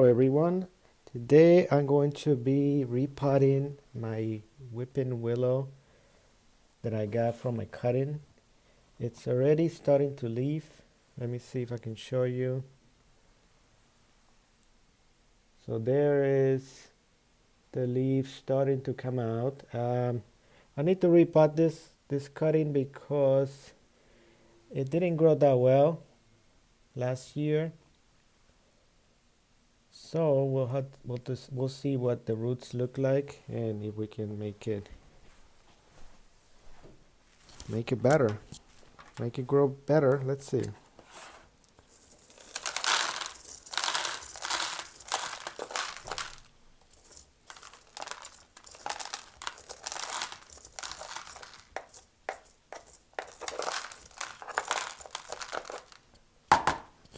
Hello everyone. Today I'm going to be repotting my whipping willow that I got from my cutting. It's already starting to leaf. Let me see if I can show you. So there is the leaf starting to come out. I need to repot this cutting because it didn't grow that well last year. So we'll see what the roots look like and if we can make it better, make it grow better. Let's see.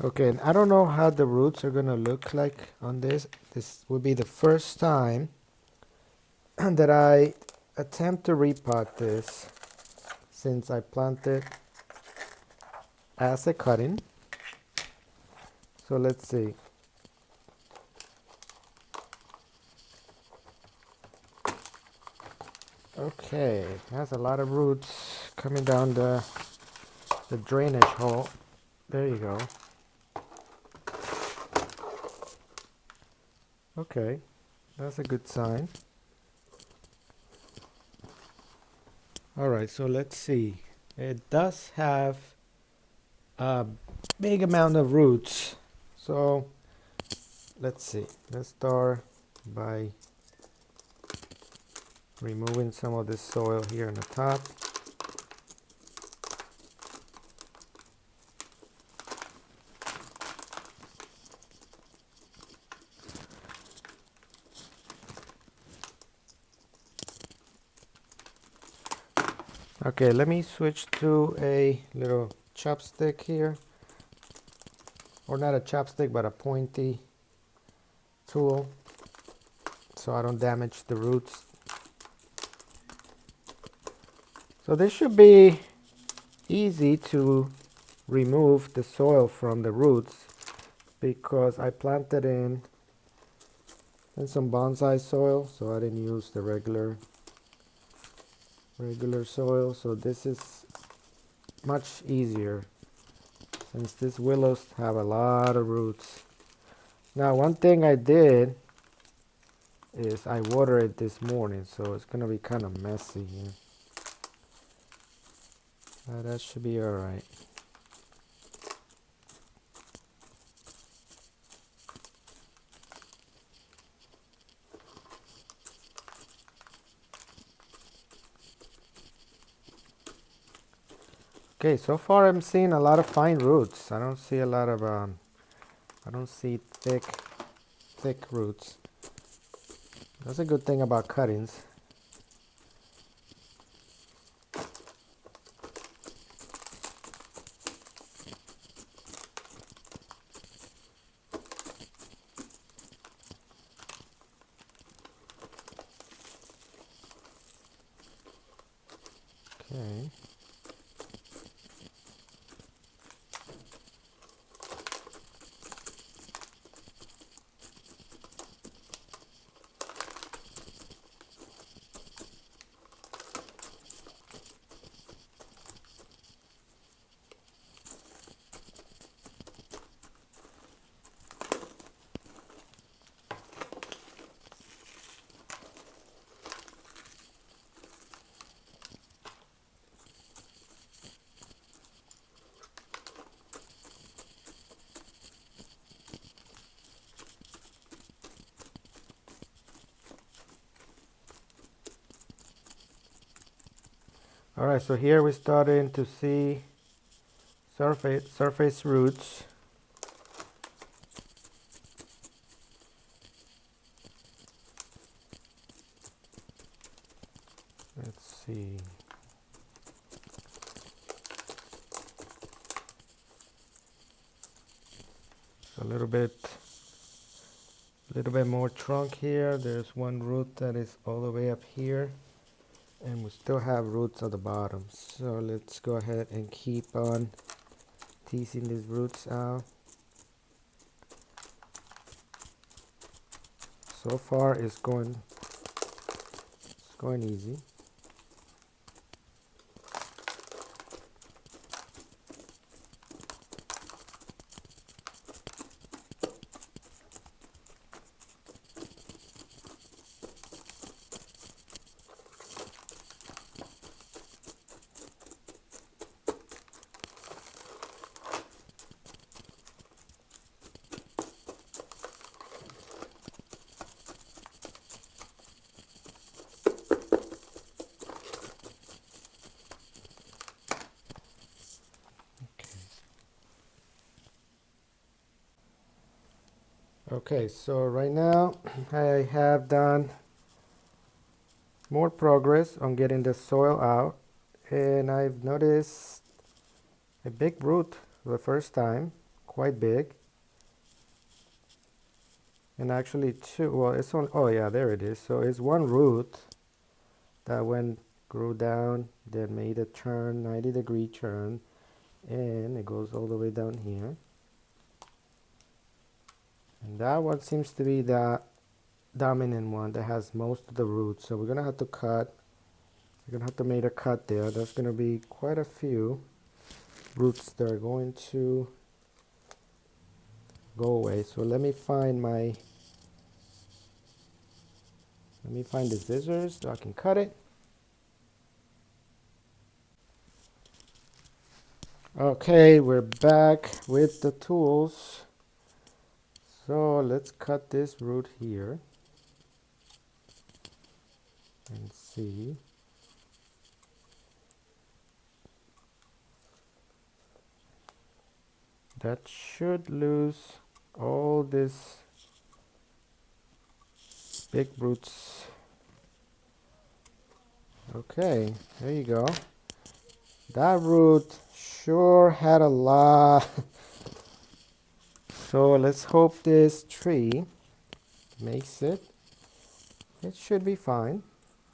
Okay, and I don't know how the roots are gonna look like on this. This will be the first time that I attempt to repot this since I planted as a cutting. So let's see. Okay, it has a lot of roots coming down the drainage hole. There you go. Okay, that's a good sign. All right, so let's see. It does have a big amount of roots. So let's see. Let's start by removing some of this soil here on the top. Okay, let me switch to a little chopstick here. Or not a chopstick, but a pointy tool so I don't damage the roots. So this should be easy to remove the soil from the roots because I planted in some bonsai soil, so I didn't use the regular soil. So this is much easier since these willows have a lot of roots. Now one thing I did is I watered it this morning, so it's gonna be kind of messy here. That should be alright. Okay, so far I'm seeing a lot of fine roots. I don't see a lot of I don't see thick roots. That's a good thing about cuttings. Okay. All right, so here we're starting to see surface roots. Let's see. A little bit more trunk here. There's one root that is all the way up here, and we still have roots at the bottom. So let's go ahead and keep on teasing these roots out. So far it's going easy. Okay, so right now I have done more progress on getting the soil out, and I've noticed a big root for the first time, quite big, and actually two. Well, it's on. Oh yeah, there it is. So it's one root that grew down, then made a turn, 90-degree turn, and it goes all the way down here. And that one seems to be the dominant one that has most of the roots. So we're gonna have to cut. We're gonna have to make a cut there. There's gonna be quite a few roots that are going to go away. So let me find the scissors so I can cut it. Okay, we're back with the tools. So let's cut this root here and see. That should lose all this big roots. Okay, there you go. That root sure had a lot. So let's hope this tree makes it. It should be fine,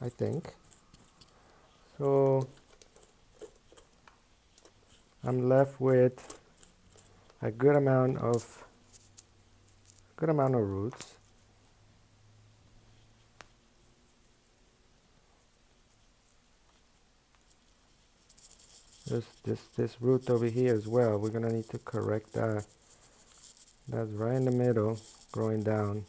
I think. So I'm left with a good amount of roots. This root over here as well. We're gonna need to correct that. That's right in the middle, growing down.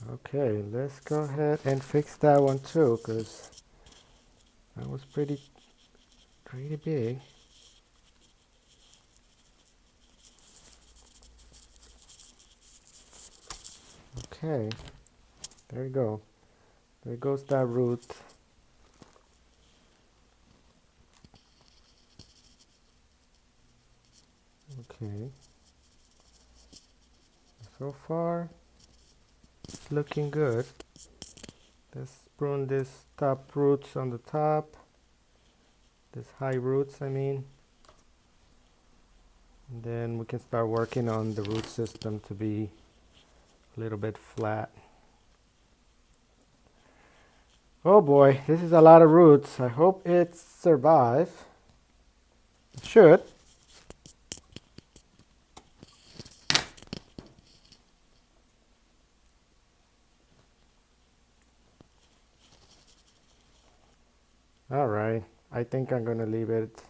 Okay, let's go ahead and fix that one too, because that was pretty big. Okay, there you go. There goes that root. Okay. So far, it's looking good. Let's prune this top roots on the top. This high roots, I mean. And then we can start working on the root system to be a little bit flat. Oh boy, this is a lot of roots. I hope it survives. It should. Alright, I think I'm gonna leave it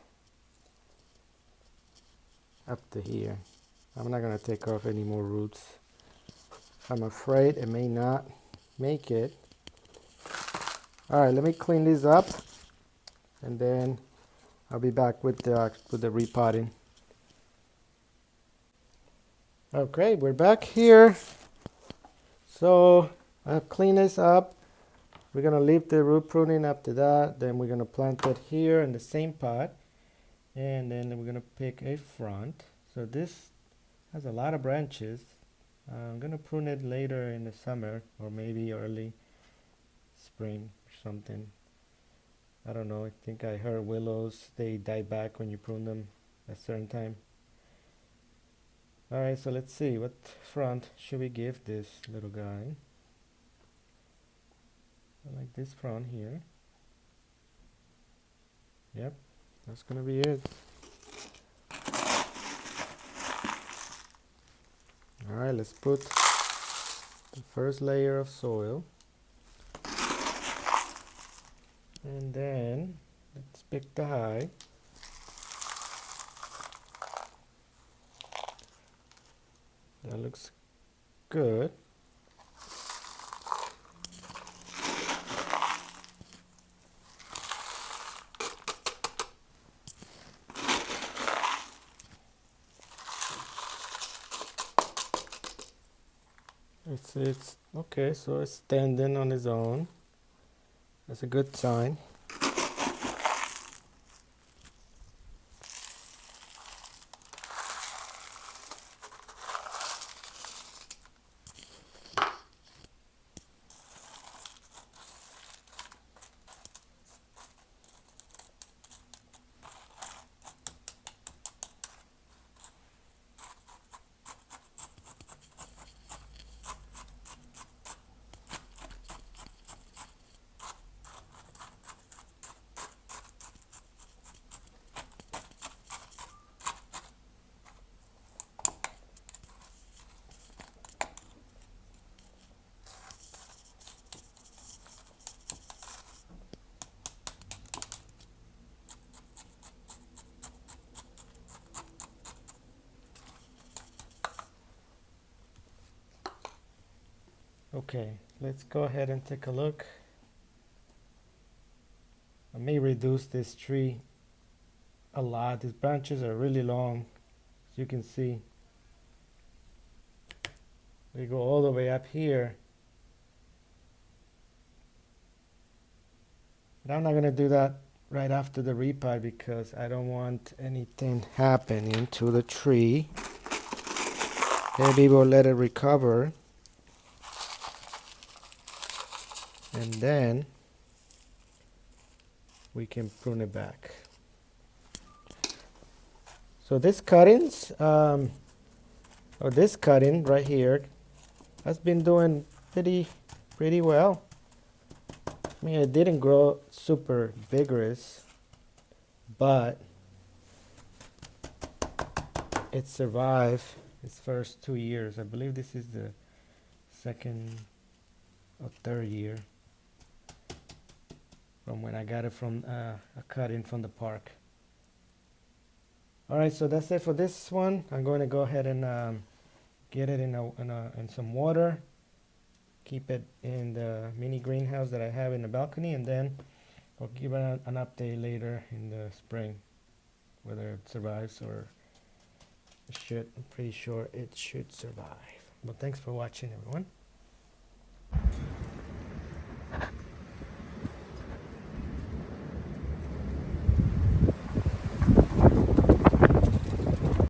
up to here. I'm not gonna take off any more roots. I'm afraid it may not make it. Alright, let me clean these up and then I'll be back with the repotting. Okay, we're back here. So I've cleaned this up. We're gonna leave the root pruning up to that. Then we're gonna plant it here in the same pot. And then we're gonna pick a front. So this has a lot of branches. I'm gonna prune it later in the summer or maybe early spring or something. I don't know. I think I heard willows, they die back when you prune them at a certain time. Alright, so let's see. What front should we give this little guy? I like this front here. Yep, that's gonna be it. All right, let's put the first layer of soil. And then let's pick the high. That looks good. It's okay, so it's standing on its own. That's a good sign. Okay, let's go ahead and take a look. I may reduce this tree a lot. These branches are really long, as you can see. They go all the way up here. But I'm not going to do that right after the repot because I don't want anything happening to the tree. Maybe we'll let it recover. And then we can prune it back. So this cuttings, or this cutting right here, has been doing pretty well. I mean, it didn't grow super vigorous, but it survived its first 2 years. I believe this is the second or third year from when I got it from a cut-in from the park. All right, so that's it for this one. I'm going to go ahead and get it in some water. Keep it in the mini greenhouse that I have in the balcony, and then I'll give it an update later in the spring, whether it survives or it should. I'm pretty sure it should survive. But thanks for watching, everyone.